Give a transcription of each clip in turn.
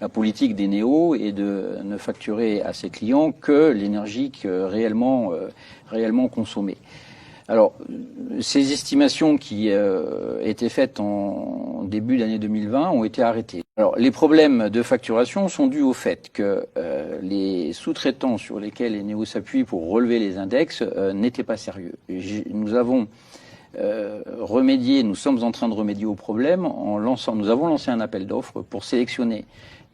la politique des néos est de ne facturer à ses clients que l'énergie réellement consommée. Alors, ces estimations qui étaient faites en début d'année 2020 ont été arrêtées. Alors, les problèmes de facturation sont dus au fait que les sous-traitants sur lesquels les néos s'appuient pour relever les index n'étaient pas sérieux. Nous avons nous sommes en train de remédier au problème nous avons lancé un appel d'offres pour sélectionner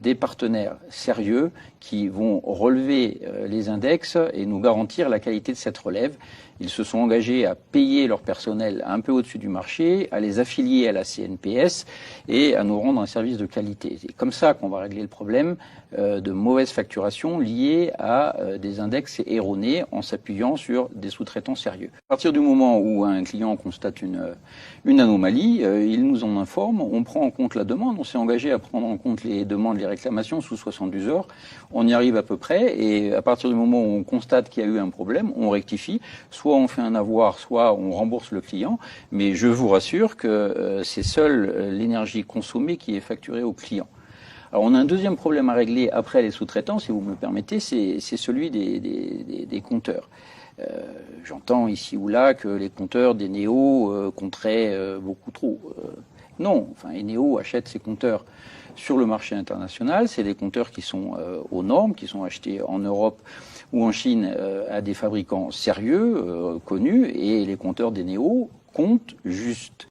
des partenaires sérieux qui vont relever les index et nous garantir la qualité de cette relève. Ils se sont engagés à payer leur personnel un peu au-dessus du marché, à les affilier à la CNPS et à nous rendre un service de qualité. C'est comme ça qu'on va régler le problème de mauvaise facturation liée à des index erronés en s'appuyant sur des sous-traitants sérieux. À partir du moment où un client constate une anomalie, il nous en informe, on prend en compte la demande, on s'est engagé à prendre en compte les demandes, les réclamations sous 72 heures, on y arrive à peu près et à partir du moment où on constate qu'il y a eu un problème, on rectifie, soit on fait un avoir, soit on rembourse le client, mais je vous rassure que c'est seule l'énergie consommée qui est facturée au client. Alors on a un deuxième problème à régler après les sous-traitants, si vous me le permettez, c'est celui des compteurs. J'entends ici ou là que les compteurs des néos compteraient beaucoup trop. Non, enfin les néos achètent ces compteurs sur le marché international. C'est des compteurs qui sont aux normes, qui sont achetés en Europe ou en Chine à des fabricants sérieux, connus, et les compteurs des néos comptent juste.